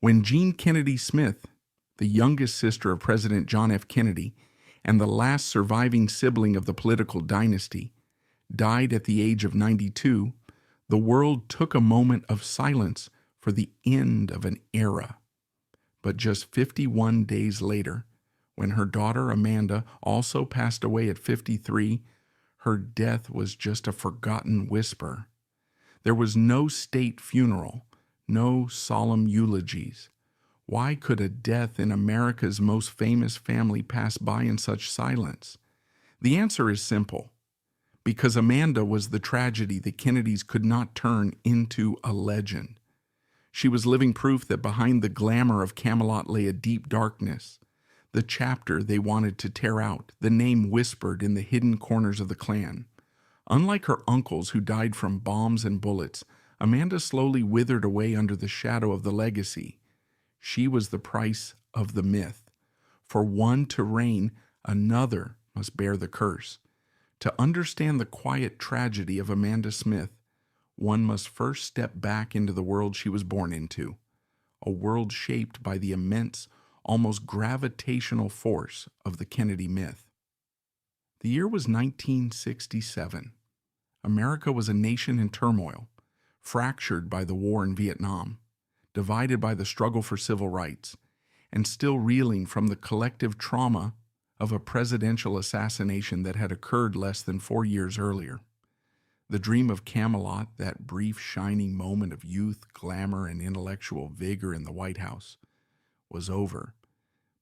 When Jean Kennedy Smith, the youngest sister of President John F. Kennedy and the last surviving sibling of the political dynasty, died at the age of 92, the world took a moment of silence for the end of an era. But just 51 days later, when her daughter Amanda also passed away at 53, her death was just a forgotten whisper. There was no state funeral, no solemn eulogies. Why could a death in America's most famous family pass by in such silence? The answer is simple. Because Amanda was the tragedy the Kennedys could not turn into a legend. She was living proof that behind the glamour of Camelot lay a deep darkness, the chapter they wanted to tear out, the name whispered in the hidden corners of the clan. Unlike her uncles who died from bombs and bullets, Amanda slowly withered away under the shadow of the legacy. She was the price of the myth. For one to reign, another must bear the curse. To understand the quiet tragedy of Amanda Smith, one must first step back into the world she was born into, a world shaped by the immense, almost gravitational force of the Kennedy myth. The year was 1967. America was a nation in turmoil, fractured by the war in Vietnam, divided by the struggle for civil rights, and still reeling from the collective trauma of a presidential assassination that had occurred less than 4 years earlier. The dream of Camelot, that brief shining moment of youth, glamour, and intellectual vigor in the White House, was over,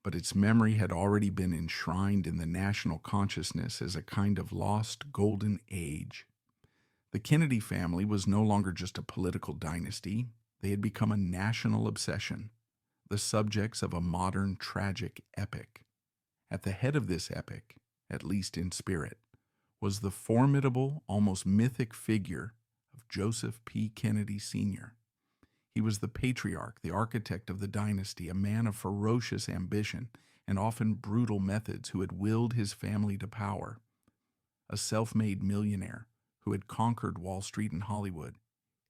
but its memory had already been enshrined in the national consciousness as a kind of lost golden age. The Kennedy family was no longer just a political dynasty. They had become a national obsession, the subjects of a modern tragic epic. At the head of this epic, at least in spirit, was the formidable, almost mythic figure of Joseph P. Kennedy Sr. He was the patriarch, the architect of the dynasty, a man of ferocious ambition and often brutal methods who had willed his family to power. A self-made millionaire who had conquered Wall Street and Hollywood,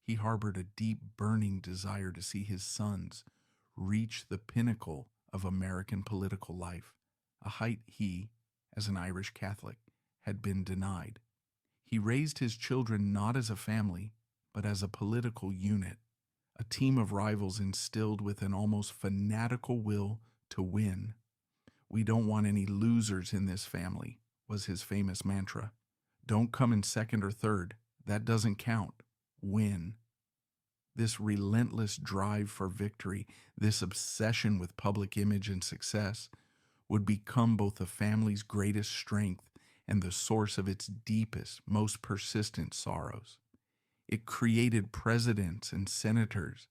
he harbored a deep, burning desire to see his sons reach the pinnacle of American political life, a height he, as an Irish Catholic, had been denied. He raised his children not as a family, but as a political unit, a team of rivals instilled with an almost fanatical will to win. "We don't want any losers in this family," was his famous mantra. "Don't come in second or third. That doesn't count. Win." This relentless drive for victory, this obsession with public image and success, would become both the family's greatest strength and the source of its deepest, most persistent sorrows. It created presidents and senators,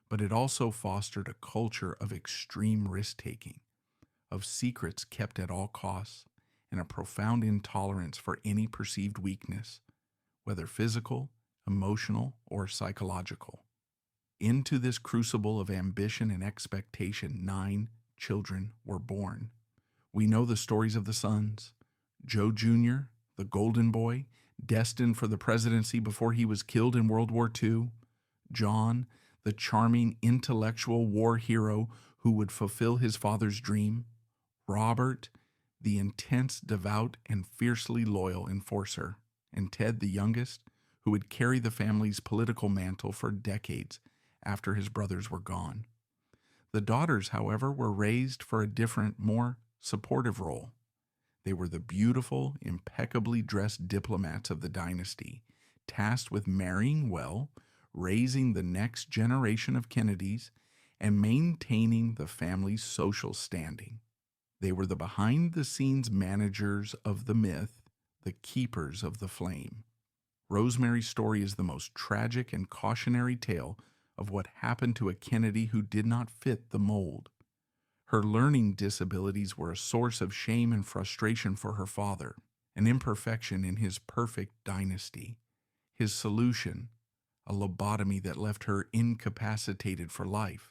but it also fostered a culture of extreme risk-taking, of secrets kept at all costs, and a profound intolerance for any perceived weakness, whether physical, emotional, or psychological. Into this crucible of ambition and expectation, 9 children were born. We know the stories of the sons: Joe Jr., the golden boy, destined for the presidency before he was killed in World War II; John, the charming intellectual war hero who would fulfill his father's dream; Robert, the intense, devout, and fiercely loyal enforcer; and Ted, the youngest, who would carry the family's political mantle for decades after his brothers were gone. The daughters, however, were raised for a different, more supportive role. They were the beautiful, impeccably dressed diplomats of the dynasty, tasked with marrying well, raising the next generation of Kennedys, and maintaining the family's social standing. They were the behind-the-scenes managers of the myth, the keepers of the flame. Rosemary's story is the most tragic and cautionary tale of what happened to a Kennedy who did not fit the mold. Her learning disabilities were a source of shame and frustration for her father, an imperfection in his perfect dynasty. His solution, a lobotomy that left her incapacitated for life,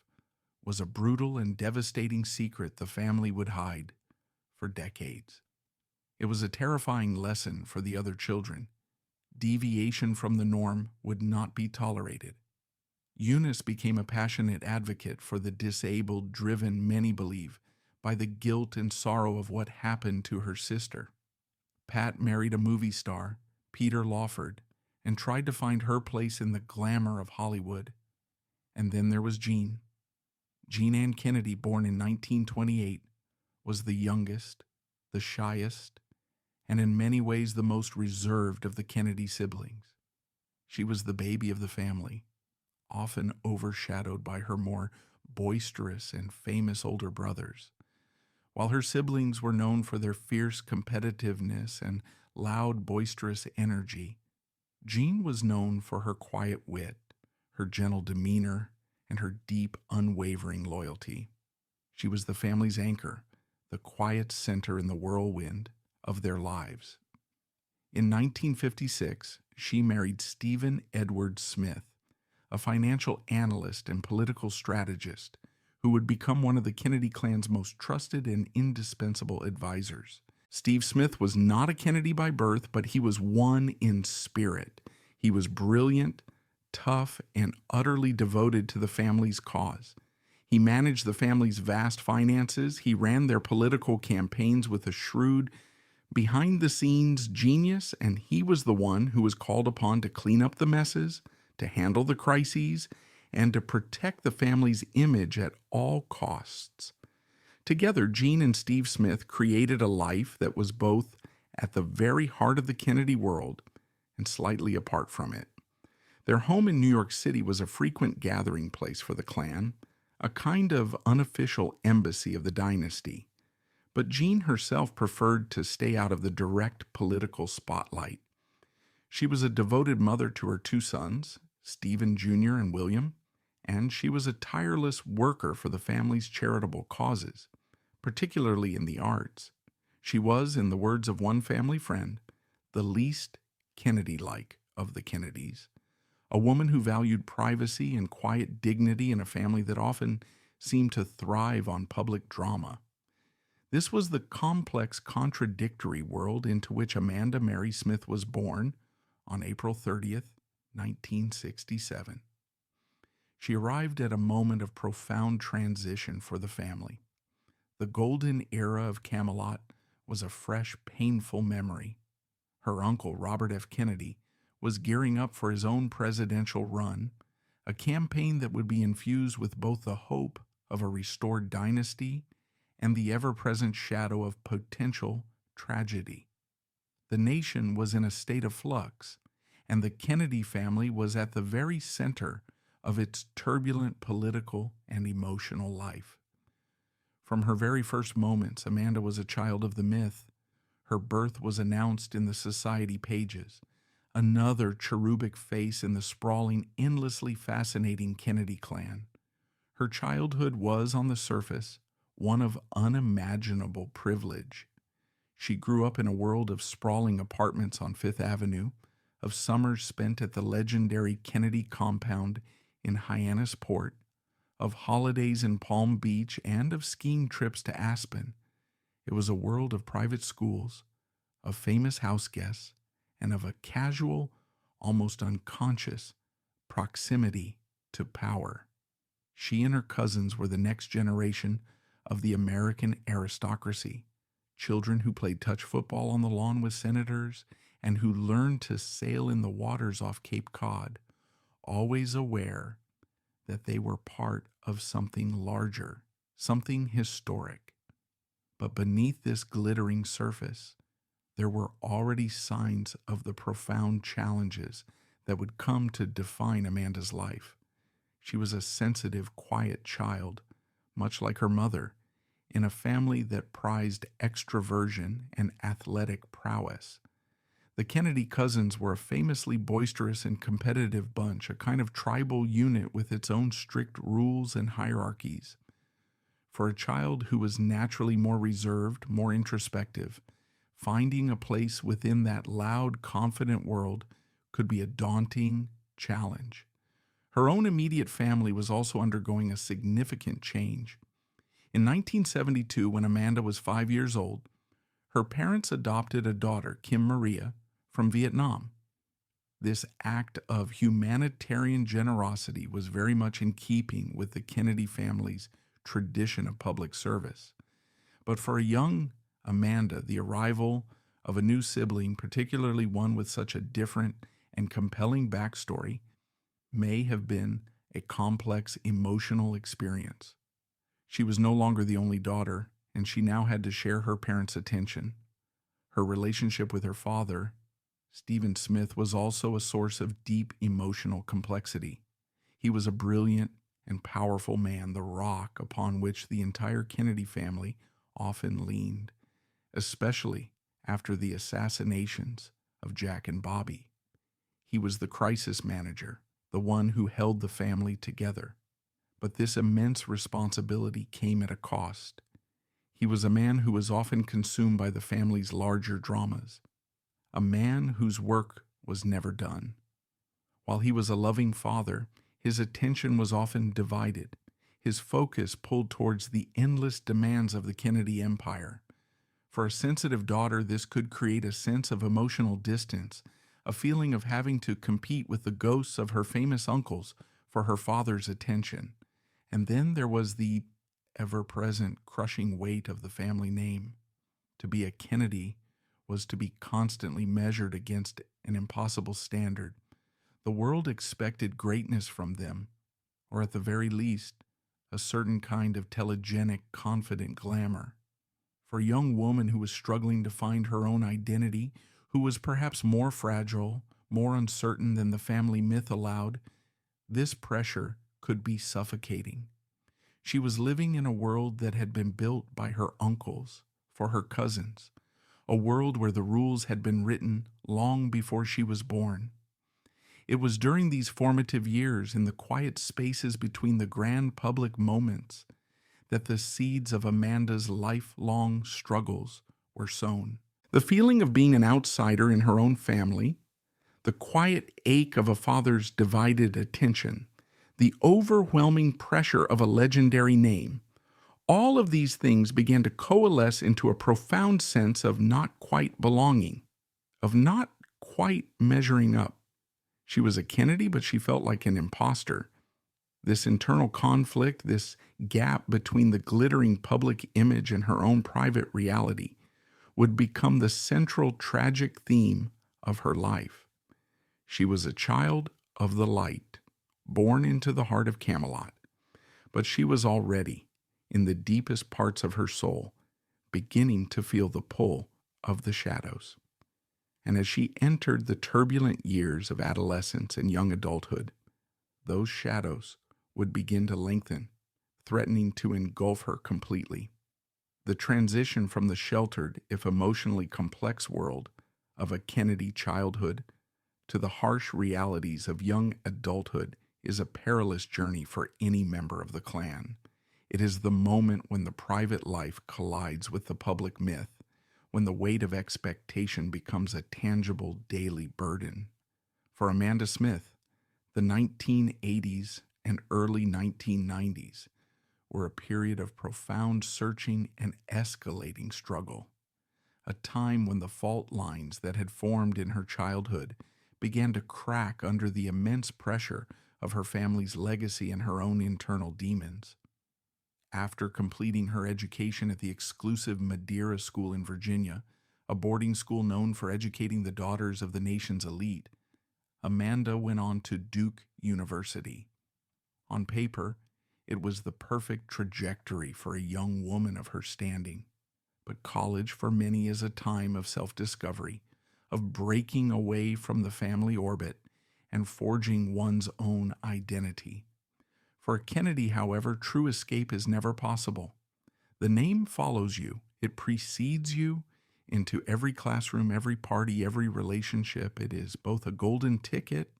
was a brutal and devastating secret the family would hide for decades. It was a terrifying lesson for the other children. Deviation from the norm would not be tolerated. Eunice became a passionate advocate for the disabled, driven, many believe, by the guilt and sorrow of what happened to her sister. Pat married a movie star, Peter Lawford, and tried to find her place in the glamour of Hollywood. And then there was Jean. Jean Ann Kennedy, born in 1928, was the youngest, the shyest, and in many ways the most reserved of the Kennedy siblings. She was the baby of the family, often overshadowed by her more boisterous and famous older brothers. While her siblings were known for their fierce competitiveness and loud, boisterous energy, Jean was known for her quiet wit, her gentle demeanor, and her deep, unwavering loyalty. She was the family's anchor, the quiet center in the whirlwind of their lives. In 1956, she married Stephen Edward Smith, a financial analyst and political strategist who would become one of the Kennedy clan's most trusted and indispensable advisors. Steve Smith was not a Kennedy by birth, but he was one in spirit. He was brilliant, tough, and utterly devoted to the family's cause. He managed the family's vast finances. He ran their political campaigns with a shrewd, behind-the-scenes genius, and he was the one who was called upon to clean up the messes, to handle the crises, and to protect the family's image at all costs. Together, Jean and Steve Smith created a life that was both at the very heart of the Kennedy world and slightly apart from it. Their home in New York City was a frequent gathering place for the clan, a kind of unofficial embassy of the dynasty. But Jean herself preferred to stay out of the direct political spotlight. She was a devoted mother to her two sons, Stephen Jr. and William, and she was a tireless worker for the family's charitable causes, particularly in the arts. She was, in the words of one family friend, the least Kennedy-like of the Kennedys, a woman who valued privacy and quiet dignity in a family that often seemed to thrive on public drama. This was the complex, contradictory world into which Amanda Mary Smith was born on April 30th, 1967. She arrived at a moment of profound transition for the family. The golden era of Camelot was a fresh, painful memory. Her uncle, Robert F. Kennedy, was gearing up for his own presidential run, a campaign that would be infused with both the hope of a restored dynasty and the ever-present shadow of potential tragedy. The nation was in a state of flux, and the Kennedy family was at the very center of its turbulent political and emotional life. From her very first moments, Amanda was a child of the myth. Her birth was announced in the society pages, another cherubic face in the sprawling, endlessly fascinating Kennedy clan. Her childhood was, on the surface, one of unimaginable privilege. She grew up in a world of sprawling apartments on Fifth Avenue, of summers spent at the legendary Kennedy compound in Hyannisport, of holidays in Palm Beach, and of skiing trips to Aspen. It was a world of private schools, of famous house guests, and of a casual, almost unconscious proximity to power. She and her cousins were the next generation of the American aristocracy, children who played touch football on the lawn with senators and who learned to sail in the waters off Cape Cod, always aware that they were part of something larger, something historic. But beneath this glittering surface, there were already signs of the profound challenges that would come to define Amanda's life. She was a sensitive, quiet child, much like her mother, in a family that prized extroversion and athletic prowess. The Kennedy cousins were a famously boisterous and competitive bunch, a kind of tribal unit with its own strict rules and hierarchies. For a child who was naturally more reserved, more introspective, finding a place within that loud, confident world could be a daunting challenge. Her own immediate family was also undergoing a significant change. In 1972, when Amanda was 5 years old, her parents adopted a daughter, Kim Maria, from Vietnam. This act of humanitarian generosity was very much in keeping with the Kennedy family's tradition of public service. But for a young Amanda, the arrival of a new sibling, particularly one with such a different and compelling backstory, may have been a complex emotional experience. She was no longer the only daughter, and she now had to share her parents' attention. Her relationship with her father, Stephen Smith, was also a source of deep emotional complexity. He was a brilliant and powerful man, the rock upon which the entire Kennedy family often leaned, especially after the assassinations of Jack and Bobby. He was the crisis manager, the one who held the family together. But this immense responsibility came at a cost. He was a man who was often consumed by the family's larger dramas, a man whose work was never done. While he was a loving father, his attention was often divided, his focus pulled towards the endless demands of the Kennedy empire. For a sensitive daughter, this could create a sense of emotional distance, a feeling of having to compete with the ghosts of her famous uncles for her father's attention. And then there was the ever-present crushing weight of the family name. To be a Kennedy was to be constantly measured against an impossible standard. The world expected greatness from them, or at the very least, a certain kind of telegenic, confident glamour. For a young woman who was struggling to find her own identity, who was perhaps more fragile, more uncertain than the family myth allowed, this pressure could be suffocating. She was living in a world that had been built by her uncles for her cousins, a world where the rules had been written long before she was born. It was during these formative years, in the quiet spaces between the grand public moments, that the seeds of Amanda's lifelong struggles were sown. The feeling of being an outsider in her own family, the quiet ache of a father's divided attention, the overwhelming pressure of a legendary name, all of these things began to coalesce into a profound sense of not quite belonging, of not quite measuring up. She was a Kennedy, but she felt like an imposter. This internal conflict, this gap between the glittering public image and her own private reality, would become the central tragic theme of her life. She was a child of the light, born into the heart of Camelot, but she was already, in the deepest parts of her soul, beginning to feel the pull of the shadows. And as she entered the turbulent years of adolescence and young adulthood, those shadows would begin to lengthen, threatening to engulf her completely. The transition from the sheltered, if emotionally complex world of a Kennedy childhood to the harsh realities of young adulthood is a perilous journey for any member of the clan. It is the moment when the private life collides with the public myth, when the weight of expectation becomes a tangible daily burden. For Amanda Smith, the 1980s and early 1990s were a period of profound searching and escalating struggle, a time when the fault lines that had formed in her childhood began to crack under the immense pressure of her family's legacy and her own internal demons. After completing her education at the exclusive Madeira School in Virginia, a boarding school known for educating the daughters of the nation's elite, Amanda went on to Duke University. On paper, it was the perfect trajectory for a young woman of her standing. But college for many is a time of self-discovery, of breaking away from the family orbit and forging one's own identity. For a Kennedy, however, true escape is never possible. The name follows you. It precedes you into every classroom, every party, every relationship. It is both a golden ticket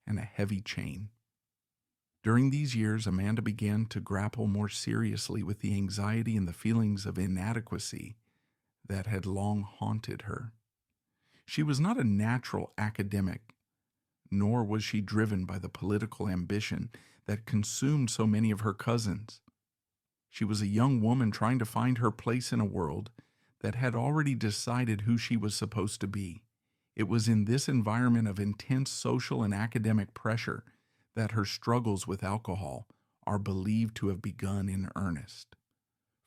and a heavy chain. During these years, Amanda began to grapple more seriously with the anxiety and the feelings of inadequacy that had long haunted her. She was not a natural academic, nor was she driven by the political ambition that consumed so many of her cousins. She was a young woman trying to find her place in a world that had already decided who she was supposed to be, It was in this environment of intense social and academic pressure that her struggles with alcohol are believed to have begun in earnest.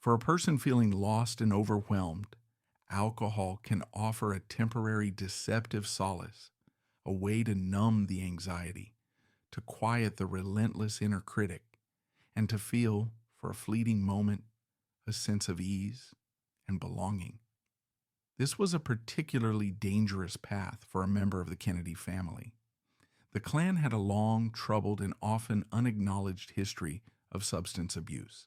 For a person feeling lost and overwhelmed, alcohol can offer a temporary deceptive solace, a way to numb the anxiety, to quiet the relentless inner critic, and to feel, for a fleeting moment, a sense of ease and belonging. This was a particularly dangerous path for a member of the Kennedy family. The clan had a long, troubled, and often unacknowledged history of substance abuse.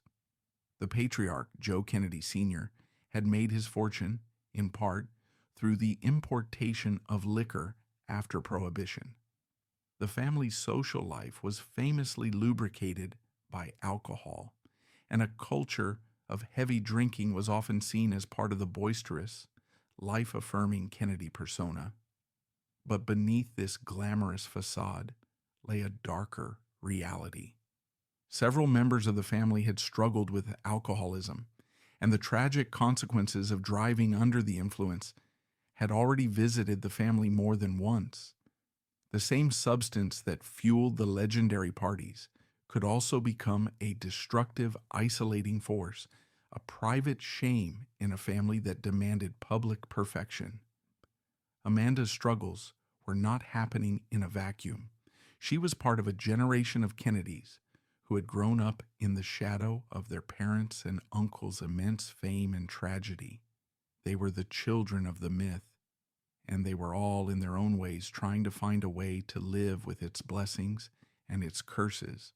The patriarch, Joe Kennedy Sr., had made his fortune, in part, through the importation of liquor after Prohibition. The family's social life was famously lubricated by alcohol, and a culture of heavy drinking was often seen as part of the boisterous, life-affirming Kennedy persona. But beneath this glamorous facade lay a darker reality. Several members of the family had struggled with alcoholism, and the tragic consequences of driving under the influence had already visited the family more than once. The same substance that fueled the legendary parties could also become a destructive, isolating force, a private shame in a family that demanded public perfection. Amanda's struggles were not happening in a vacuum. She was part of a generation of Kennedys who had grown up in the shadow of their parents' and uncles' immense fame and tragedy. They were the children of the myth, and they were all in their own ways trying to find a way to live with its blessings and its curses.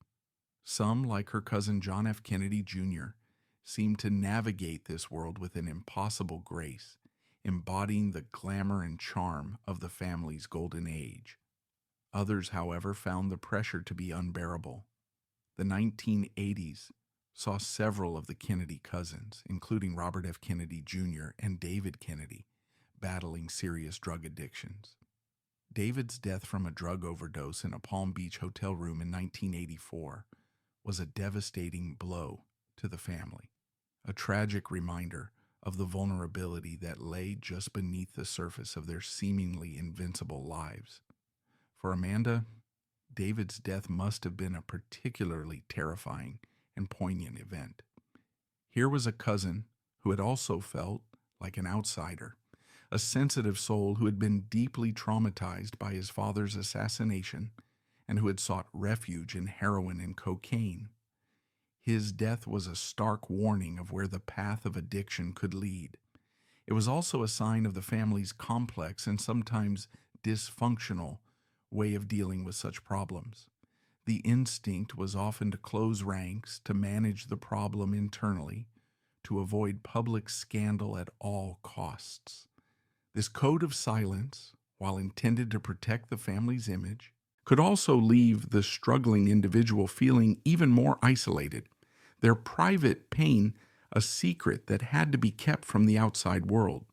Some, like her cousin John F. Kennedy Jr., seemed to navigate this world with an impossible grace, embodying the glamour and charm of the family's golden age. Others, however, found the pressure to be unbearable. The 1980s saw several of the Kennedy cousins, including Robert F. Kennedy Jr. and David Kennedy, battling serious drug addictions. David's death from a drug overdose in a Palm Beach hotel room in 1984 was a devastating blow to the family, a tragic reminder of the vulnerability that lay just beneath the surface of their seemingly invincible lives. For Amanda, David's death must have been a particularly terrifying and poignant event. Here was a cousin who had also felt like an outsider, a sensitive soul who had been deeply traumatized by his father's assassination and who had sought refuge in heroin and cocaine. His death was a stark warning of where the path of addiction could lead. It was also a sign of the family's complex and sometimes dysfunctional way of dealing with such problems. The instinct was often to close ranks, to manage the problem internally, to avoid public scandal at all costs. This code of silence, while intended to protect the family's image, could also leave the struggling individual feeling even more isolated, their private pain a secret that had to be kept from the outside world.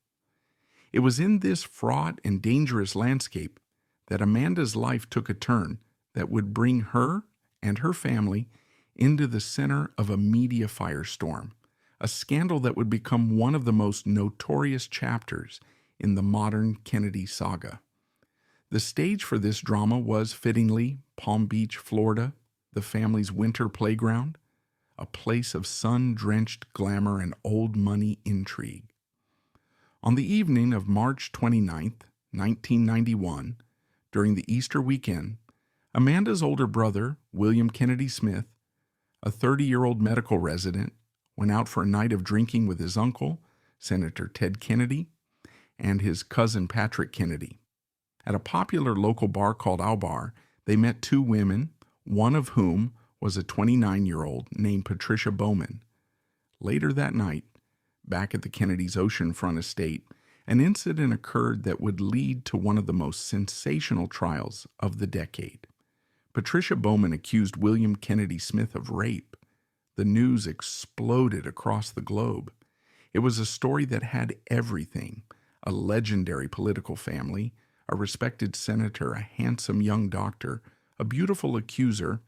It was in this fraught and dangerous landscape that Amanda's life took a turn that would bring her and her family into the center of a media firestorm, a scandal that would become one of the most notorious chapters in the modern Kennedy saga. The stage for this drama was, fittingly, Palm Beach, Florida, the family's winter playground, a place of sun-drenched glamour and old money intrigue. On the evening of March 29th, 1991, during the Easter weekend, Amanda's older brother, William Kennedy Smith, a 30-year-old medical resident, went out for a night of drinking with his uncle, Senator Ted Kennedy, and his cousin Patrick Kennedy. At a popular local bar called Our Bar, they met two women, one of whom was a 29-year-old named Patricia Bowman. Later that night, back at the Kennedy's oceanfront estate, an incident occurred that would lead to one of the most sensational trials of the decade. Patricia Bowman accused William Kennedy Smith of rape. The news exploded across the globe. It was a story that had everything: a legendary political family, a respected senator, a handsome young doctor, a beautiful accuser,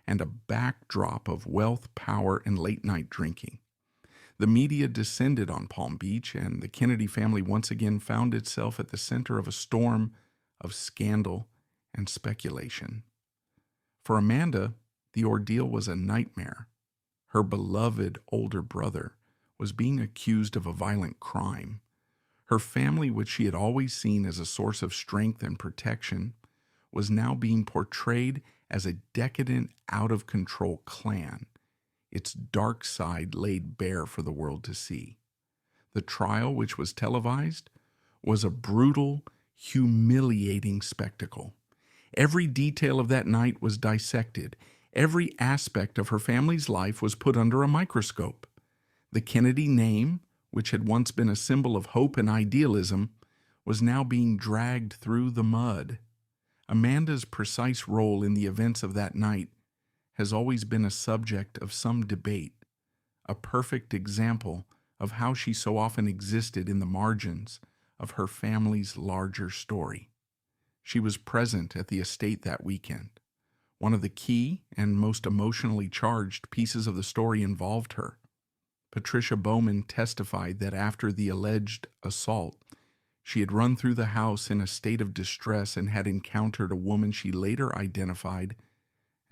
and a backdrop of wealth, power, and late-night drinking. The media descended on Palm Beach, and the Kennedy family once again found itself at the center of a storm of scandal and speculation. For Amanda, the ordeal was a nightmare. Her beloved older brother was being accused of a violent crime. Her family, which she had always seen as a source of strength and protection, was now being portrayed as a decadent, out-of-control clan, its dark side laid bare for the world to see. The trial, which was televised, was a brutal, humiliating spectacle. Every detail of that night was dissected. Every aspect of her family's life was put under a microscope. The Kennedy name, which had once been a symbol of hope and idealism, was now being dragged through the mud. Amanda's precise role in the events of that night has always been a subject of some debate, a perfect example of how she so often existed in the margins of her family's larger story. She was present at the estate that weekend. One of the key and most emotionally charged pieces of the story involved her. Patricia Bowman testified that after the alleged assault, she had run through the house in a state of distress and had encountered a woman she later identified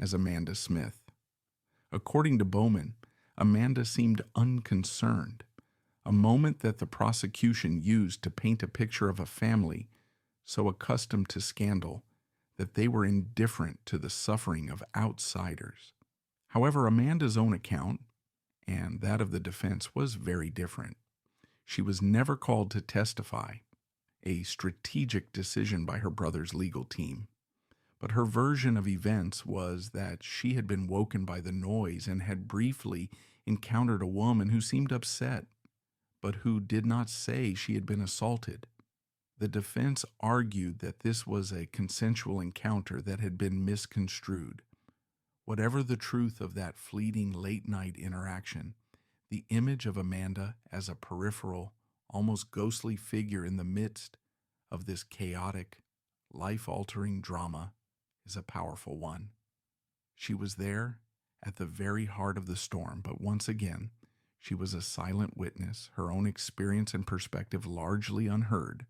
as Amanda Smith. According to Bowman, Amanda seemed unconcerned, a moment that the prosecution used to paint a picture of a family so accustomed to scandal that they were indifferent to the suffering of outsiders. However, Amanda's own account, and that of the defense, was very different. She was never called to testify, a strategic decision by her brother's legal team. But her version of events was that she had been woken by the noise and had briefly encountered a woman who seemed upset, but who did not say she had been assaulted. The defense argued that this was a consensual encounter that had been misconstrued. Whatever the truth of that fleeting late-night interaction, the image of Amanda as a peripheral, almost ghostly figure in the midst of this chaotic, life-altering drama is a powerful one. She was there at the very heart of the storm, but once again, she was a silent witness, her own experience and perspective largely unheard,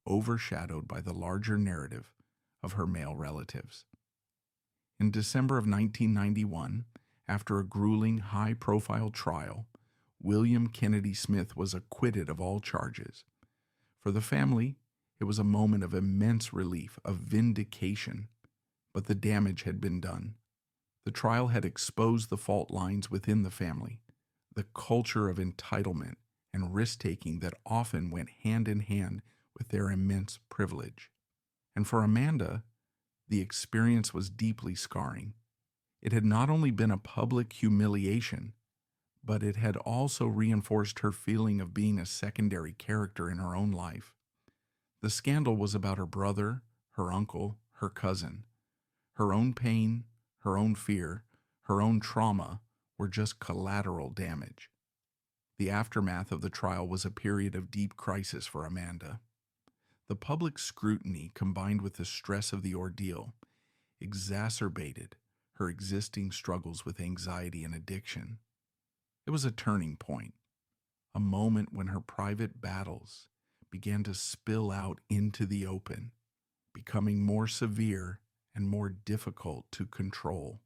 overshadowed by the larger narrative of her male relatives. In December of 1991, after a grueling, high-profile trial, William Kennedy Smith was acquitted of all charges. For the family, it was a moment of immense relief, of vindication, but the damage had been done. The trial had exposed the fault lines within the family, the culture of entitlement and risk-taking that often went hand in hand with their immense privilege. And for Amanda, the experience was deeply scarring. It had not only been a public humiliation, but it had also reinforced her feeling of being a secondary character in her own life. The scandal was about her brother, her uncle, her cousin. Her own pain, her own fear, her own trauma were just collateral damage. The aftermath of the trial was a period of deep crisis for Amanda. The public scrutiny, combined with the stress of the ordeal, exacerbated her existing struggles with anxiety and addiction. It was a turning point, a moment when her private battles began to spill out into the open, becoming more severe and more difficult to control.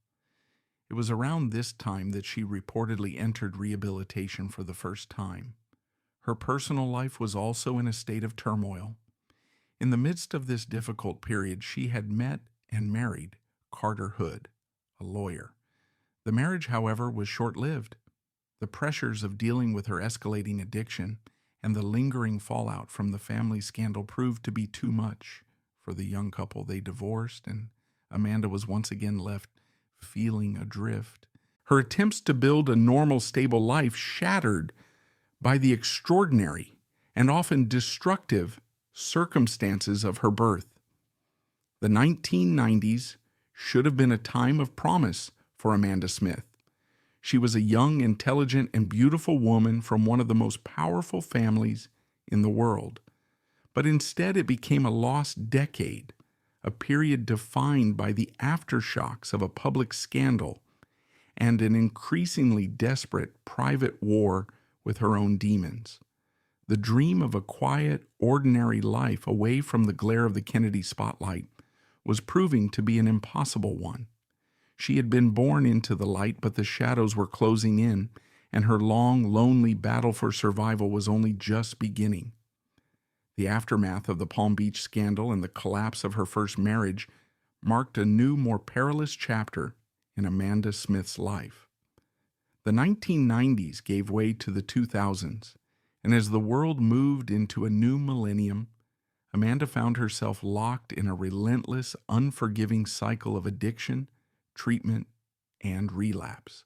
It was around this time that she reportedly entered rehabilitation for the first time. Her personal life was also in a state of turmoil. In the midst of this difficult period, she had met and married Carter Hood, a lawyer. The marriage, however, was short-lived. The pressures of dealing with her escalating addiction and the lingering fallout from the family scandal proved to be too much for the young couple. They divorced, and Amanda was once again left feeling adrift. Her attempts to build a normal, stable life shattered by the extraordinary and often destructive circumstances of her birth. The 1990s should have been a time of promise for Amanda Smith. She was a young, intelligent, and beautiful woman from one of the most powerful families in the world. But instead, it became a lost decade, a period defined by the aftershocks of a public scandal and an increasingly desperate private war with her own demons. The dream of a quiet, ordinary life away from the glare of the Kennedy spotlight was proving to be an impossible one. She had been born into the light, but the shadows were closing in, and her long, lonely battle for survival was only just beginning. The aftermath of the Palm Beach scandal and the collapse of her first marriage marked a new, more perilous chapter in Amanda Smith's life. The 1990s gave way to the 2000s, and as the world moved into a new millennium, Amanda found herself locked in a relentless, unforgiving cycle of addiction, treatment, and relapse.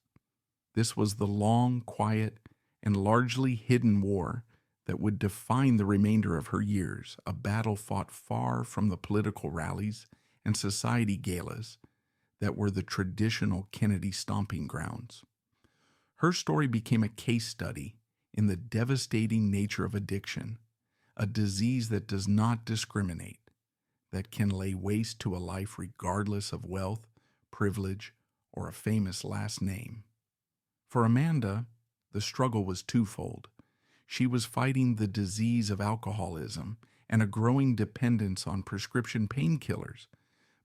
This was the long, quiet, and largely hidden war that would define the remainder of her years, a battle fought far from the political rallies and society galas that were the traditional Kennedy stomping grounds. Her story became a case study in the devastating nature of addiction, a disease that does not discriminate, that can lay waste to a life regardless of wealth, privilege, or a famous last name. For Amanda, the struggle was twofold. She was fighting the disease of alcoholism and a growing dependence on prescription painkillers,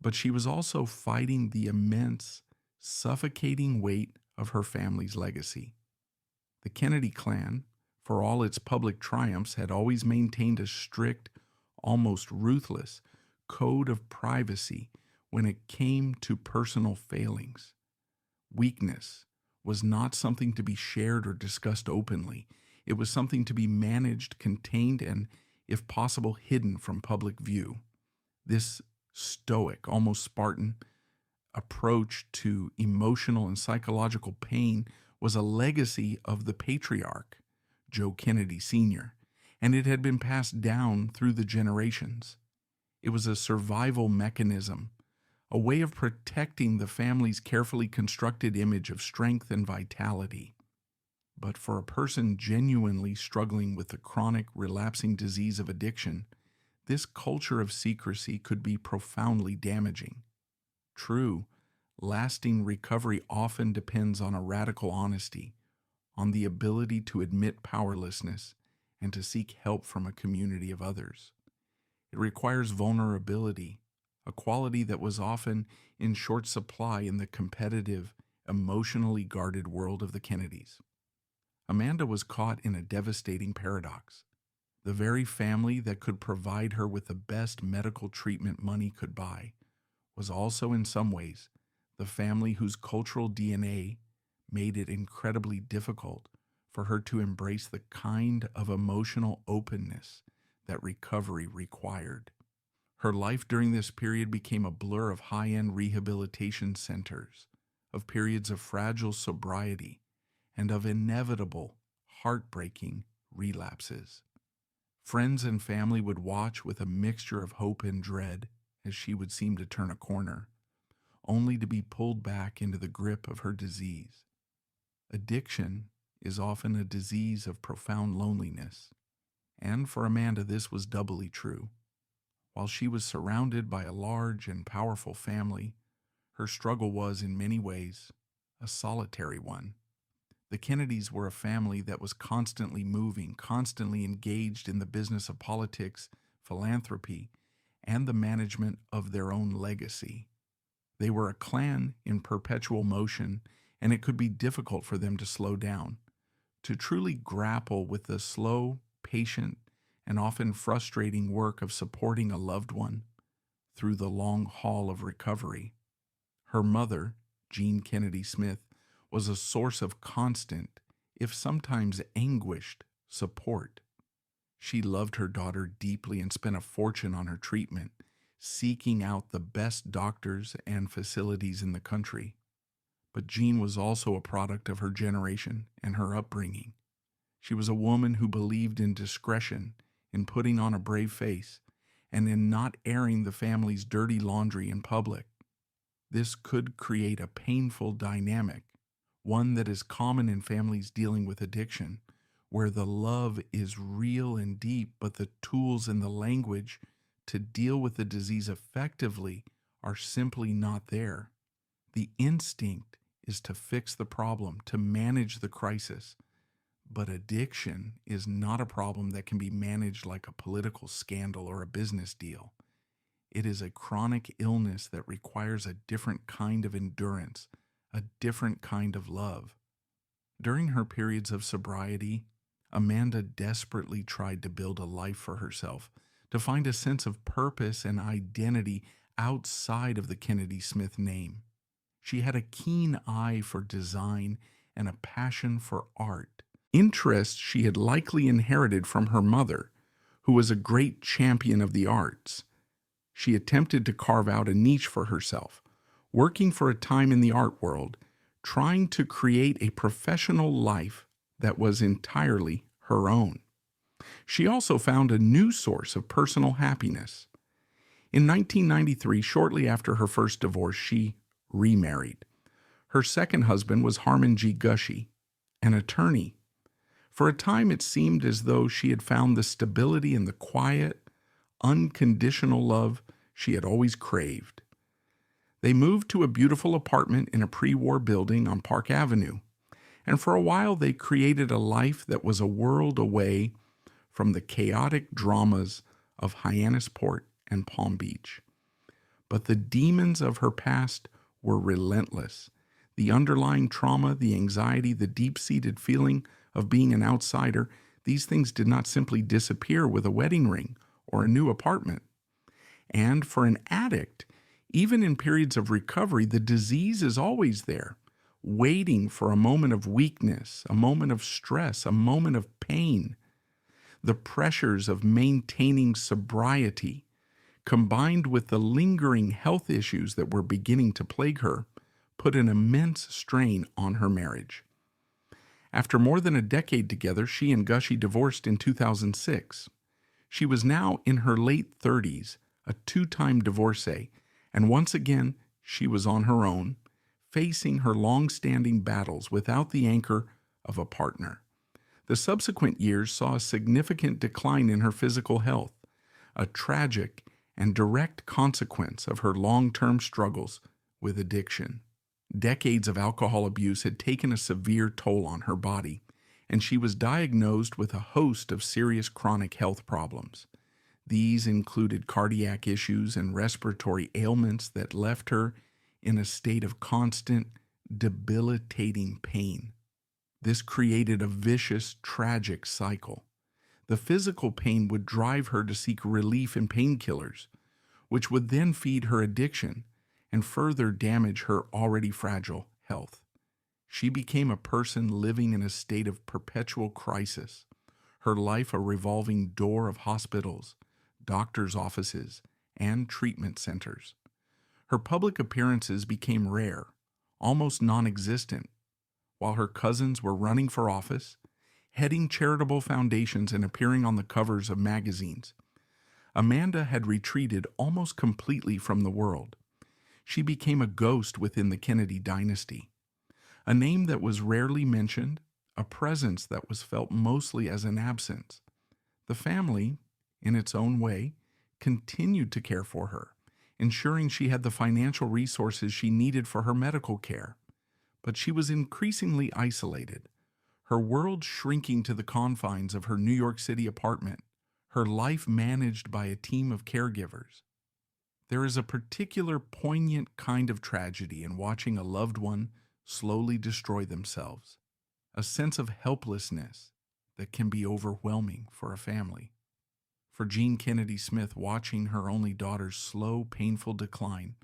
but she was also fighting the immense, suffocating weight of her family's legacy. The Kennedy clan, for all its public triumphs, had always maintained a strict, almost ruthless code of privacy when it came to personal failings. Weakness was not something to be shared or discussed openly. It was something to be managed, contained, and, if possible, hidden from public view. This stoic, almost Spartan approach to emotional and psychological pain was a legacy of the patriarch, Joe Kennedy Sr., and it had been passed down through the generations. It was a survival mechanism, a way of protecting the family's carefully constructed image of strength and vitality. But for a person genuinely struggling with the chronic, relapsing disease of addiction, this culture of secrecy could be profoundly damaging. True, lasting recovery often depends on a radical honesty, on the ability to admit powerlessness and to seek help from a community of others. It requires vulnerability, a quality that was often in short supply in the competitive, emotionally guarded world of the Kennedys. Amanda was caught in a devastating paradox. The very family that could provide her with the best medical treatment money could buy was also in some ways the family whose cultural DNA made it incredibly difficult for her to embrace the kind of emotional openness that recovery required. Her life during this period became a blur of high-end rehabilitation centers, of periods of fragile sobriety, and of inevitable, heartbreaking relapses. Friends and family would watch with a mixture of hope and dread as she would seem to turn a corner, only to be pulled back into the grip of her disease. Addiction is often a disease of profound loneliness, and for Amanda this was doubly true. While she was surrounded by a large and powerful family, her struggle was, in many ways, a solitary one. The Kennedys were a family that was constantly moving, constantly engaged in the business of politics, philanthropy, and the management of their own legacy. They were a clan in perpetual motion, and it could be difficult for them to slow down, to truly grapple with the slow, patient, and often frustrating work of supporting a loved one through the long haul of recovery. Her mother, Jean Kennedy Smith, was a source of constant, if sometimes anguished, support. She loved her daughter deeply and spent a fortune on her treatment, seeking out the best doctors and facilities in the country. But Jean was also a product of her generation and her upbringing. She was a woman who believed in discretion, in putting on a brave face, and in not airing the family's dirty laundry in public. This could create a painful dynamic, one that is common in families dealing with addiction, where the love is real and deep, but the tools and the language to deal with the disease effectively are simply not there. The instinct is to fix the problem, to manage the crisis, But addiction is not a problem that can be managed like a political scandal or a business deal. It is a chronic illness that requires a different kind of endurance, a different kind of love. During her periods of sobriety, Amanda desperately tried to build a life for herself, to find a sense of purpose and identity outside of the Kennedy Smith name. She had a keen eye for design and a passion for art, interests she had likely inherited from her mother, who was a great champion of the arts. She attempted to carve out a niche for herself, working for a time in the art world, trying to create a professional life that was entirely her own. She also found a new source of personal happiness. In 1993, shortly after her first divorce, she remarried. Her second husband was Harmon G. Gushee, an attorney. For a time, it seemed as though she had found the stability and the quiet, unconditional love she had always craved. They moved to a beautiful apartment in a pre-war building on Park Avenue, and for a while they created a life that was a world away from the chaotic dramas of Hyannisport and Palm Beach. But the demons of her past were relentless. The underlying trauma, the anxiety, the deep-seated feeling of being an outsider, these things did not simply disappear with a wedding ring or a new apartment. And for an addict, even in periods of recovery, the disease is always there, waiting for a moment of weakness, a moment of stress, a moment of pain. The pressures of maintaining sobriety, combined with the lingering health issues that were beginning to plague her, put an immense strain on her marriage. After more than a decade together, she and Gushee divorced in 2006. She was now in her late 30s, a two-time divorcee, and once again she was on her own, facing her long-standing battles without the anchor of a partner. The subsequent years saw a significant decline in her physical health, a tragic and direct consequence of her long-term struggles with addiction. Decades of alcohol abuse had taken a severe toll on her body, and she was diagnosed with a host of serious chronic health problems. These included cardiac issues and respiratory ailments that left her in a state of constant, debilitating pain. This created a vicious, tragic cycle. The physical pain would drive her to seek relief in painkillers, which would then feed her addiction and further damage her already fragile health. She became a person living in a state of perpetual crisis, her life a revolving door of hospitals, doctors' offices, and treatment centers. Her public appearances became rare, almost non-existent, while her cousins were running for office, heading charitable foundations, and appearing on the covers of magazines. Amanda had retreated almost completely from the world. She became a ghost within the Kennedy dynasty, a name that was rarely mentioned, a presence that was felt mostly as an absence. The family, in its own way, continued to care for her, ensuring she had the financial resources she needed for her medical care. But she was increasingly isolated, her world shrinking to the confines of her New York City apartment, her life managed by a team of caregivers. There is a particular poignant kind of tragedy in watching a loved one slowly destroy themselves, a sense of helplessness that can be overwhelming for a family. For Jean Kennedy Smith, watching her only daughter's slow, painful decline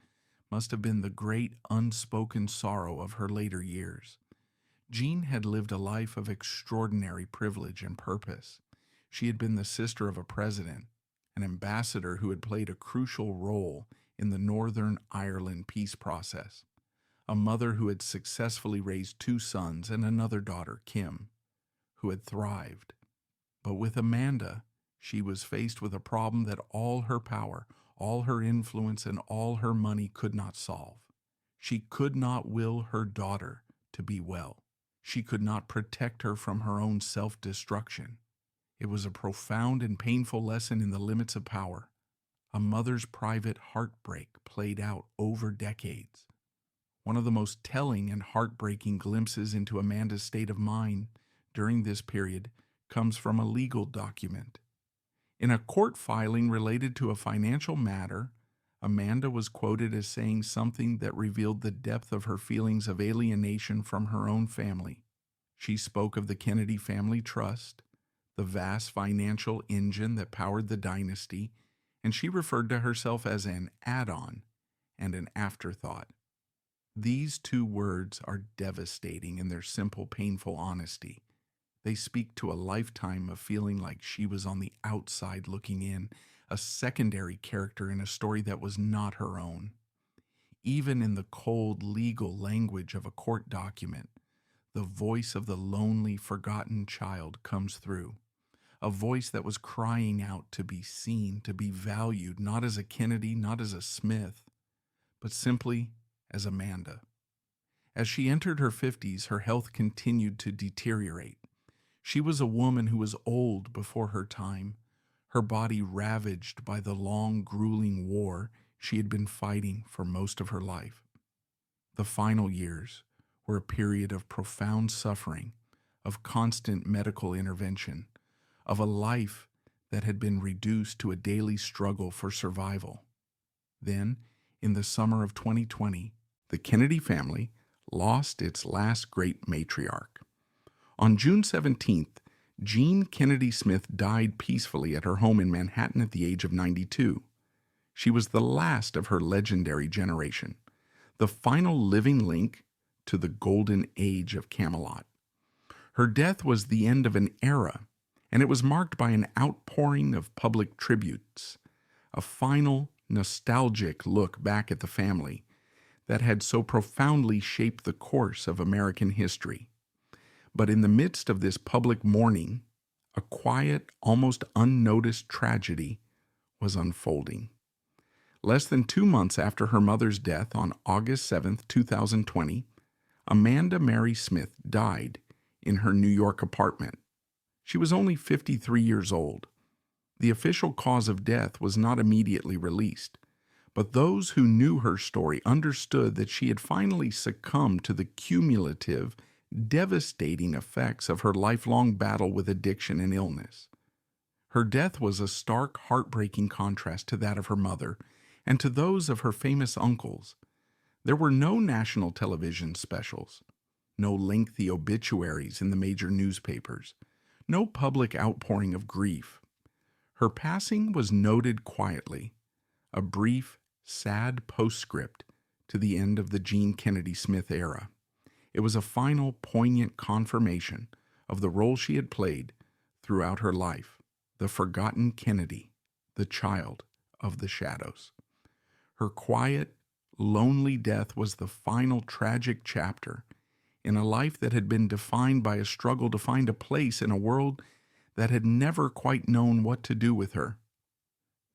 must have been the great unspoken sorrow of her later years. Jean had lived a life of extraordinary privilege and purpose. She had been the sister of a president, an ambassador who had played a crucial role in the Northern Ireland peace process, a mother who had successfully raised two sons and another daughter, Kim, who had thrived. But with Amanda, she was faced with a problem that all her power, all her influence, and all her money could not solve. She could not will her daughter to be well. She could not protect her from her own self-destruction. It was a profound and painful lesson in the limits of power, a mother's private heartbreak played out over decades. One of the most telling and heartbreaking glimpses into Amanda's state of mind during this period comes from a legal document. In a court filing related to a financial matter, Amanda was quoted as saying something that revealed the depth of her feelings of alienation from her own family. She spoke of the Kennedy family trust, the vast financial engine that powered the dynasty, and she referred to herself as an add-on and an afterthought. These two words are devastating in their simple, painful honesty. They speak to a lifetime of feeling like she was on the outside looking in, a secondary character in a story that was not her own. Even in the cold legal language of a court document, the voice of the lonely, forgotten child comes through. A voice that was crying out to be seen, to be valued, not as a Kennedy, not as a Smith, but simply as Amanda. As she entered her 50s, her health continued to deteriorate. She was a woman who was old before her time, her body ravaged by the long, grueling war she had been fighting for most of her life. The final years were a period of profound suffering, of constant medical intervention, of a life that had been reduced to a daily struggle for survival. Then, in the summer of 2020, the Kennedy family lost its last great matriarch. On June 17th, Jean Kennedy Smith died peacefully at her home in Manhattan at the age of 92. She was the last of her legendary generation, the final living link to the golden age of Camelot. Her death was the end of an era, and it was marked by an outpouring of public tributes, a final, nostalgic look back at the family that had so profoundly shaped the course of American history. But in the midst of this public mourning, a quiet, almost unnoticed tragedy was unfolding. Less than 2 months after her mother's death on August 7, 2020, Amanda Mary Smith died in her New York apartment. She was only 53 years old. The official cause of death was not immediately released, but those who knew her story understood that she had finally succumbed to the cumulative, devastating effects of her lifelong battle with addiction and illness. Her death was a stark, heartbreaking contrast to that of her mother and to those of her famous uncles. There were no national television specials, no lengthy obituaries in the major newspapers, no public outpouring of grief. Her passing was noted quietly, a brief, sad postscript to the end of the Jean Kennedy Smith era. It was a final, poignant confirmation of the role she had played throughout her life, the forgotten Kennedy, the child of the shadows. Her quiet, lonely death was the final tragic chapter in a life that had been defined by a struggle to find a place in a world that had never quite known what to do with her.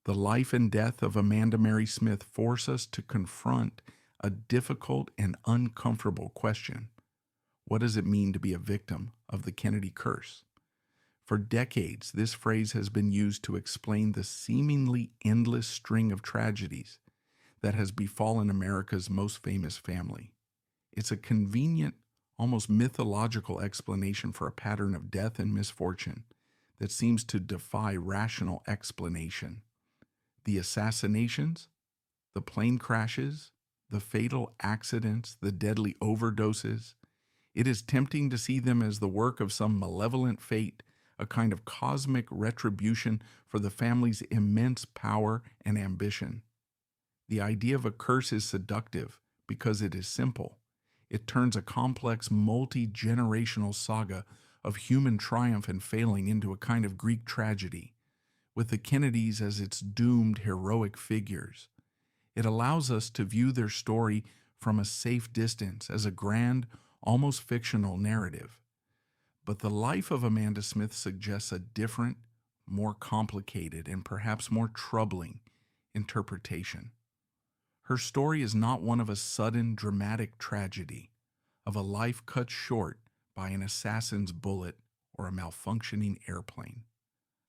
The life and death of Amanda Mary Smith force us to confront a difficult and uncomfortable question. What does it mean to be a victim of the Kennedy curse? For decades, this phrase has been used to explain the seemingly endless string of tragedies that has befallen America's most famous family. It's a convenient, almost mythological explanation for a pattern of death and misfortune that seems to defy rational explanation. The assassinations, the plane crashes, the fatal accidents, the deadly overdoses, it is tempting to see them as the work of some malevolent fate, a kind of cosmic retribution for the family's immense power and ambition. The idea of a curse is seductive because it is simple. It turns a complex, multi-generational saga of human triumph and failing into a kind of Greek tragedy, with the Kennedys as its doomed, heroic figures. It allows us to view their story from a safe distance as a grand, almost fictional narrative. But the life of Amanda Smith suggests a different, more complicated, and perhaps more troubling interpretation. Her story is not one of a sudden, dramatic tragedy, of a life cut short by an assassin's bullet or a malfunctioning airplane.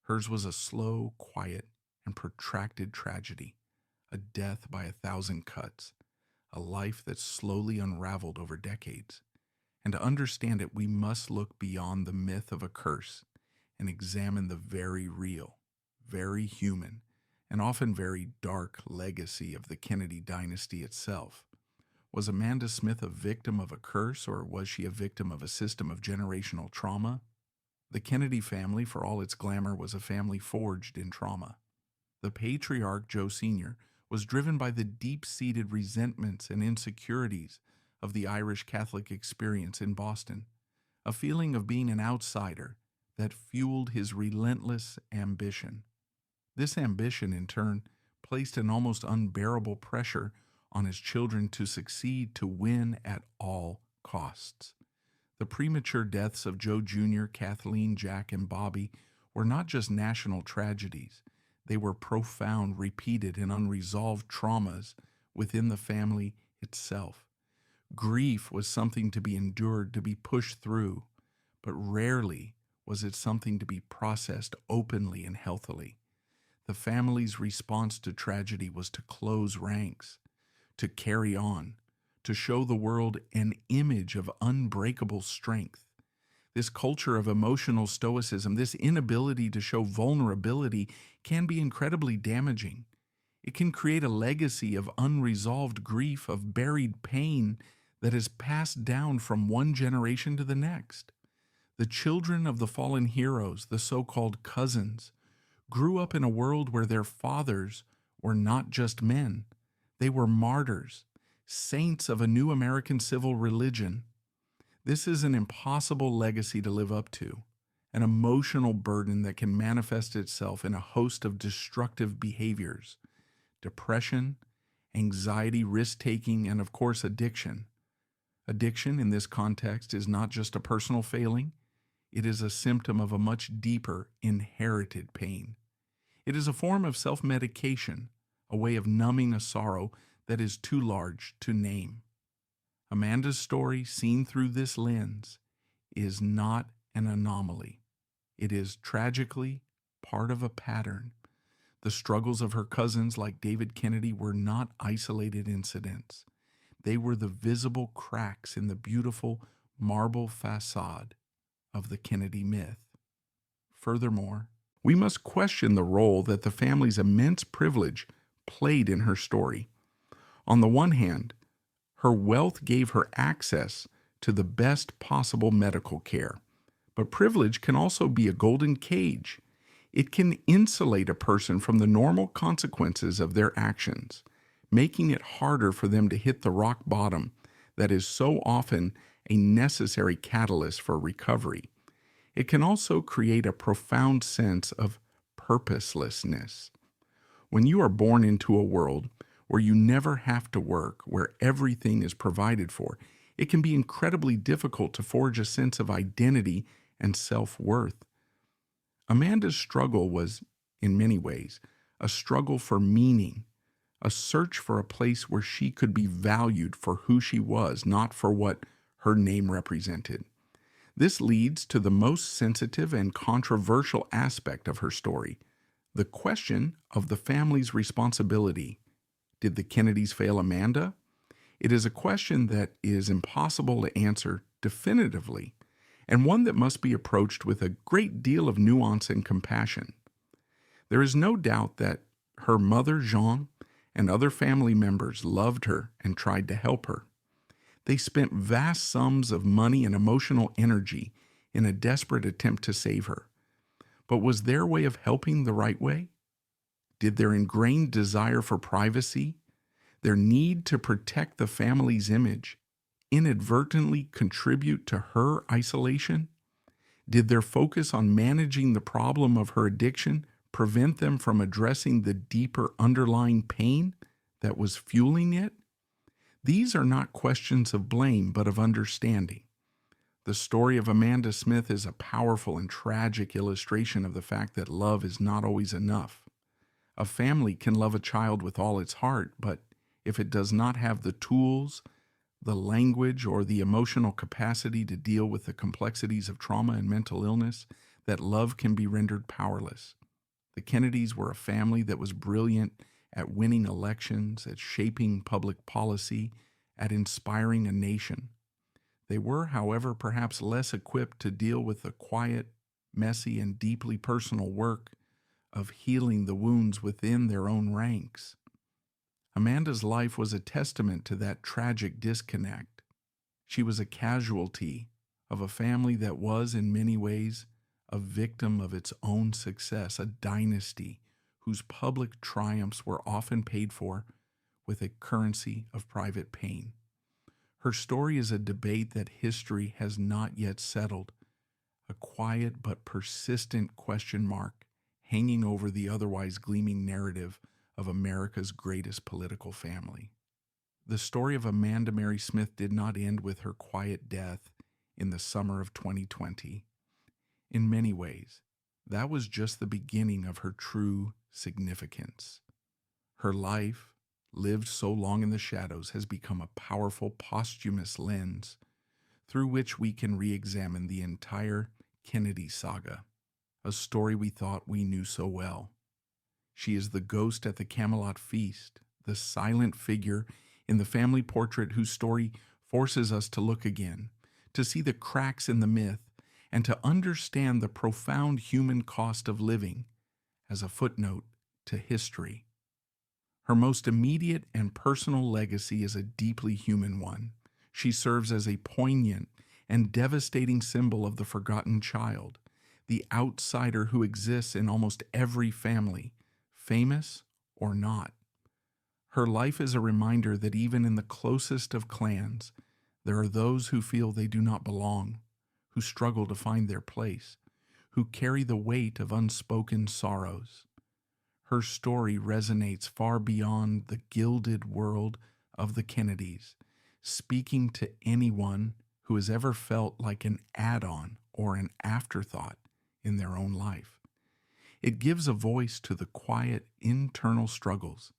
Hers was a slow, quiet, and protracted tragedy, a death by 1,000 cuts, a life that slowly unraveled over decades. And to understand it, we must look beyond the myth of a curse and examine the very real, very human, and often very dark legacy of the Kennedy dynasty itself. Was Amanda Smith a victim of a curse, or was she a victim of a system of generational trauma? The Kennedy family, for all its glamour, was a family forged in trauma. The patriarch, Joe Sr., was driven by the deep-seated resentments and insecurities of the Irish Catholic experience in Boston, a feeling of being an outsider that fueled his relentless ambition. This ambition, in turn, placed an almost unbearable pressure on his children to succeed, to win at all costs. The premature deaths of Joe Jr., Kathleen, Jack, and Bobby were not just national tragedies. They were profound, repeated, and unresolved traumas within the family itself. Grief was something to be endured, to be pushed through, but rarely was it something to be processed openly and healthily. The family's response to tragedy was to close ranks, to carry on, to show the world an image of unbreakable strength. This culture of emotional stoicism, this inability to show vulnerability, can be incredibly damaging. It can create a legacy of unresolved grief, of buried pain that is passed down from one generation to the next. The children of the fallen heroes, the so-called cousins, grew up in a world where their fathers were not just men. They were martyrs, saints of a new American civil religion. This is an impossible legacy to live up to, an emotional burden that can manifest itself in a host of destructive behaviors: depression, anxiety, risk-taking, and of course addiction. Addiction in this context is not just a personal failing. It is a symptom of a much deeper, inherited pain. It is a form of self-medication, a way of numbing a sorrow that is too large to name. Amanda's story, seen through this lens, is not an anomaly. It is tragically part of a pattern. The struggles of her cousins, like David Kennedy, were not isolated incidents. They were the visible cracks in the beautiful marble facade of the Kennedy myth. Furthermore, we must question the role that the family's immense privilege played in her story. On the one hand, her wealth gave her access to the best possible medical care, but privilege can also be a golden cage. It can insulate a person from the normal consequences of their actions, making it harder for them to hit the rock bottom that is so often a necessary catalyst for recovery. It can also create a profound sense of purposelessness. When you are born into a world where you never have to work, where everything is provided for, it can be incredibly difficult to forge a sense of identity and self-worth. Amanda's struggle was, in many ways, a struggle for meaning, a search for a place where she could be valued for who she was, not for what her name represented. This leads to the most sensitive and controversial aspect of her story, the question of the family's responsibility. Did the Kennedys fail Amanda? It is a question that is impossible to answer definitively, and one that must be approached with a great deal of nuance and compassion. There is no doubt that her mother, Jean, and other family members loved her and tried to help her. They spent vast sums of money and emotional energy in a desperate attempt to save her. But was their way of helping the right way? Did their ingrained desire for privacy, their need to protect the family's image, inadvertently contribute to her isolation? Did their focus on managing the problem of her addiction prevent them from addressing the deeper underlying pain that was fueling it? These are not questions of blame, but of understanding. The story of Amanda Smith is a powerful and tragic illustration of the fact that love is not always enough. A family can love a child with all its heart, but if it does not have the tools, the language, or the emotional capacity to deal with the complexities of trauma and mental illness, that love can be rendered powerless. The Kennedys were a family that was brilliant at winning elections, at shaping public policy, at inspiring a nation. They were, however, perhaps less equipped to deal with the quiet, messy, and deeply personal work of healing the wounds within their own ranks. Amanda's life was a testament to that tragic disconnect. She was a casualty of a family that was, in many ways, a victim of its own success, a dynasty whose public triumphs were often paid for with a currency of private pain. Her story is a debate that history has not yet settled, a quiet but persistent question mark hanging over the otherwise gleaming narrative of America's greatest political family. The story of Amanda Mary Smith did not end with her quiet death in the summer of 2020. In many ways, that was just the beginning of her true significance. Her life, lived so long in the shadows, has become a powerful posthumous lens through which we can re-examine the entire Kennedy saga, a story we thought we knew so well. She is the ghost at the Camelot feast, the silent figure in the family portrait whose story forces us to look again, to see the cracks in the myth, and to understand the profound human cost of living as a footnote to history. Her most immediate and personal legacy is a deeply human one. She serves as a poignant and devastating symbol of the forgotten child, the outsider who exists in almost every family, famous or not. Her life is a reminder that even in the closest of clans, there are those who feel they do not belong, who struggle to find their place, who carry the weight of unspoken sorrows. Her story resonates far beyond the gilded world of the Kennedys, speaking to anyone who has ever felt like an add-on or an afterthought in their own life. It gives a voice to the quiet internal struggles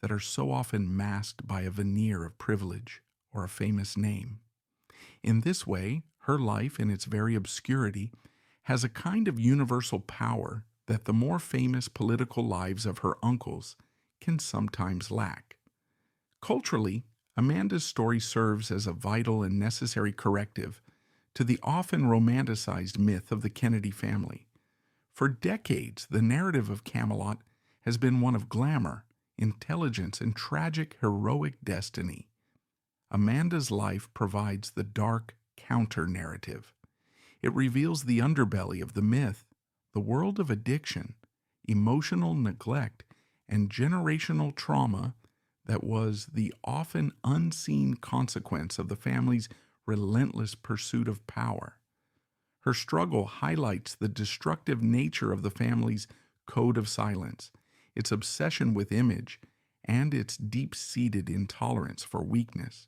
that are so often masked by a veneer of privilege or a famous name. In this way, her life, in its very obscurity, has a kind of universal power that the more famous political lives of her uncles can sometimes lack. Culturally, Amanda's story serves as a vital and necessary corrective to the often romanticized myth of the Kennedy family. For decades, the narrative of Camelot has been one of glamour, intelligence, and tragic heroic destiny. Amanda's life provides the dark counter-narrative. It reveals the underbelly of the myth, the world of addiction, emotional neglect, and generational trauma that was the often unseen consequence of the family's relentless pursuit of power. Her struggle highlights the destructive nature of the family's code of silence, its obsession with image, and its deep-seated intolerance for weakness.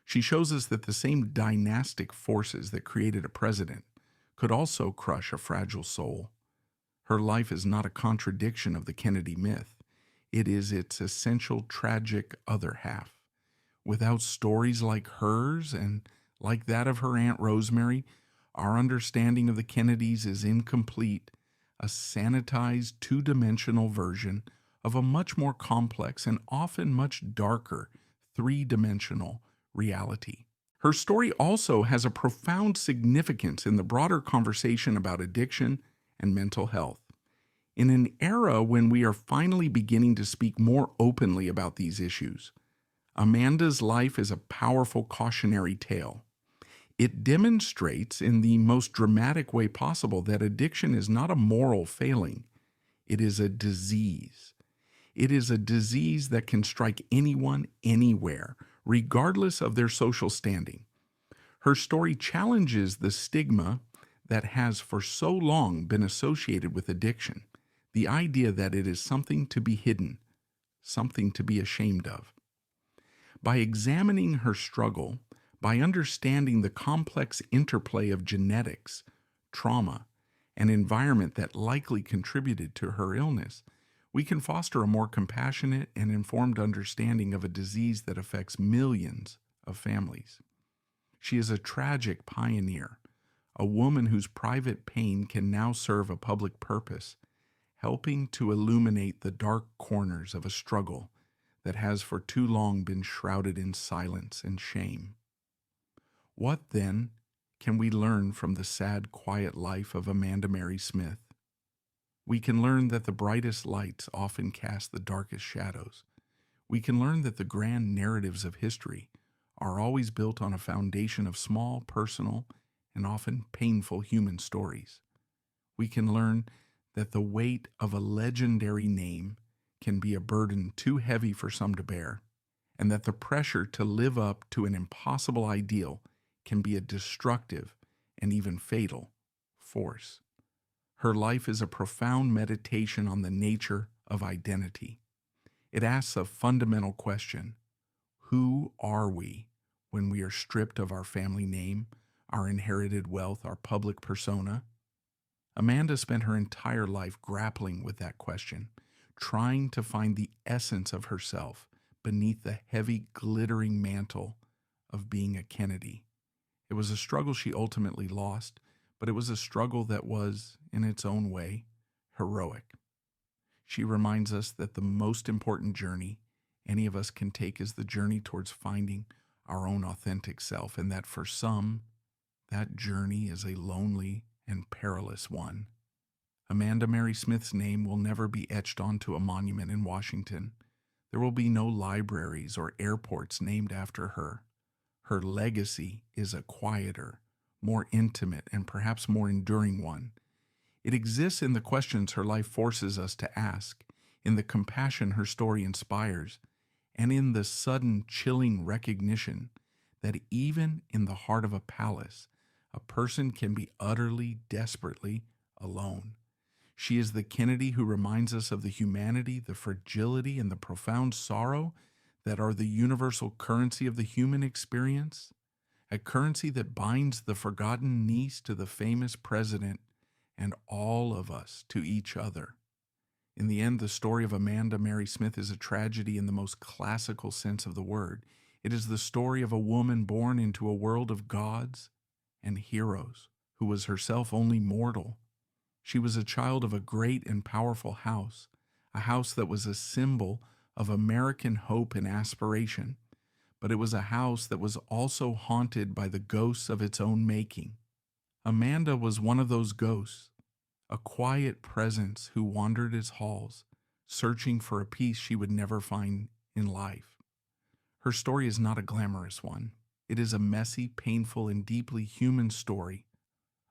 She shows us that the same dynastic forces that created a president could also crush a fragile soul. Her life is not a contradiction of the Kennedy myth. It is its essential tragic other half. Without stories like hers and like that of her Aunt Rosemary, our understanding of the Kennedys is incomplete, a sanitized two-dimensional version of a much more complex and often much darker three-dimensional reality. Her story also has a profound significance in the broader conversation about addiction and mental health. In an era when we are finally beginning to speak more openly about these issues, Amanda's life is a powerful cautionary tale. It demonstrates in the most dramatic way possible that addiction is not a moral failing. It is a disease. It is a disease that can strike anyone, anywhere, regardless of their social standing. Her story challenges the stigma that has for so long been associated with addiction, the idea that it is something to be hidden, something to be ashamed of. By examining her struggle, by understanding the complex interplay of genetics, trauma, and environment that likely contributed to her illness, we can foster a more compassionate and informed understanding of a disease that affects millions of families. She is a tragic pioneer, a woman whose private pain can now serve a public purpose, helping to illuminate the dark corners of a struggle that has for too long been shrouded in silence and shame. What, then, can we learn from the sad, quiet life of Amanda Mary Smith? We can learn that the brightest lights often cast the darkest shadows. We can learn that the grand narratives of history are always built on a foundation of small, personal, and often painful human stories. We can learn that the weight of a legendary name can be a burden too heavy for some to bear, and that the pressure to live up to an impossible ideal can be a destructive and even fatal force. Her life is a profound meditation on the nature of identity. It asks a fundamental question: who are we when we are stripped of our family name, our inherited wealth, our public persona? Amanda spent her entire life grappling with that question, trying to find the essence of herself beneath the heavy, glittering mantle of being a Kennedy. It was a struggle she ultimately lost, but it was a struggle that was, in its own way, heroic. She reminds us that the most important journey any of us can take is the journey towards finding our own authentic self, and that for some, that journey is a lonely and perilous one. Amanda Mary Smith's name will never be etched onto a monument in Washington. There will be no libraries or airports named after her. Her legacy is a quieter, more intimate, and perhaps more enduring one. It exists in the questions her life forces us to ask, in the compassion her story inspires, and in the sudden, chilling recognition that even in the heart of a palace, a person can be utterly, desperately alone. She is the Kennedy who reminds us of the humanity, the fragility, and the profound sorrow that are the universal currency of the human experience, a currency that binds the forgotten niece to the famous president and all of us to each other. In the end, the story of Amanda Mary Smith is a tragedy in the most classical sense of the word. It is the story of a woman born into a world of gods and heroes who was herself only mortal. She was a child of a great and powerful house, a house that was a symbol of American hope and aspiration, but it was a house that was also haunted by the ghosts of its own making. Amanda was one of those ghosts, a quiet presence who wandered its halls, searching for a peace she would never find in life. Her story is not a glamorous one. It is a messy, painful, and deeply human story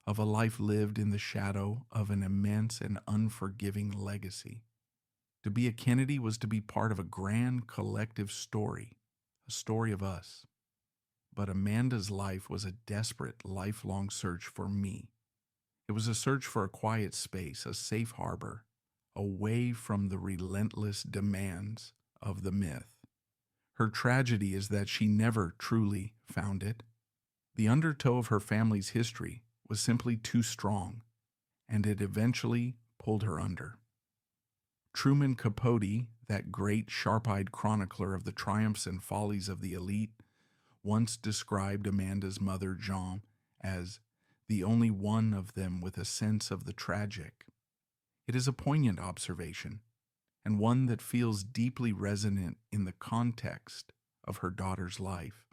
of a life lived in the shadow of an immense and unforgiving legacy. To be a Kennedy was to be part of a grand collective story, a story of us. But Amanda's life was a desperate, lifelong search for me. It was a search for a quiet space, a safe harbor, away from the relentless demands of the myth. Her tragedy is that she never truly found it. The undertow of her family's history was simply too strong, and it eventually pulled her under. Truman Capote, that great sharp-eyed chronicler of the triumphs and follies of the elite, once described Amanda's mother, Jean, as the only one of them with a sense of the tragic. It is a poignant observation, and one that feels deeply resonant in the context of her daughter's life.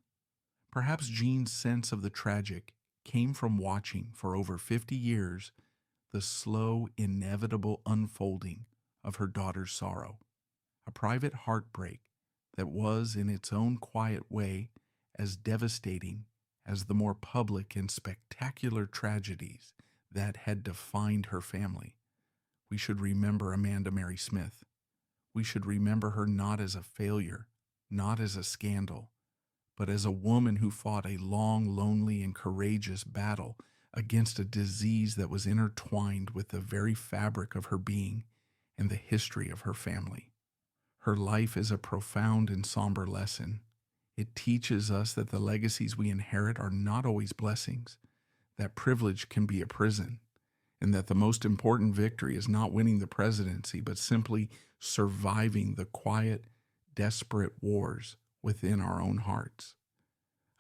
Perhaps Jean's sense of the tragic came from watching for over 50 years the slow, inevitable unfolding of her daughter's sorrow, a private heartbreak that was, in its own quiet way, as devastating as the more public and spectacular tragedies that had defined her family. We should remember Amanda Mary Smith. We should remember her not as a failure, not as a scandal, but as a woman who fought a long, lonely, and courageous battle against a disease that was intertwined with the very fabric of her being and the history of her family. Her life is a profound and somber lesson. It teaches us that the legacies we inherit are not always blessings, that privilege can be a prison, and that the most important victory is not winning the presidency, but simply surviving the quiet, desperate wars within our own hearts.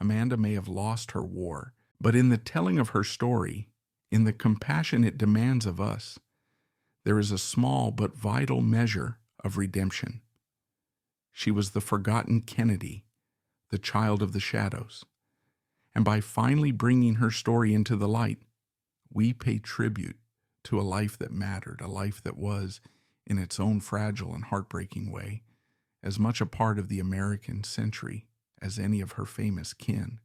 Amanda may have lost her war, but in the telling of her story, in the compassion it demands of us, there is a small but vital measure of redemption. She was the forgotten Kennedy, the child of the shadows. And by finally bringing her story into the light, we pay tribute to a life that mattered, a life that was, in its own fragile and heartbreaking way, as much a part of the American century as any of her famous kin.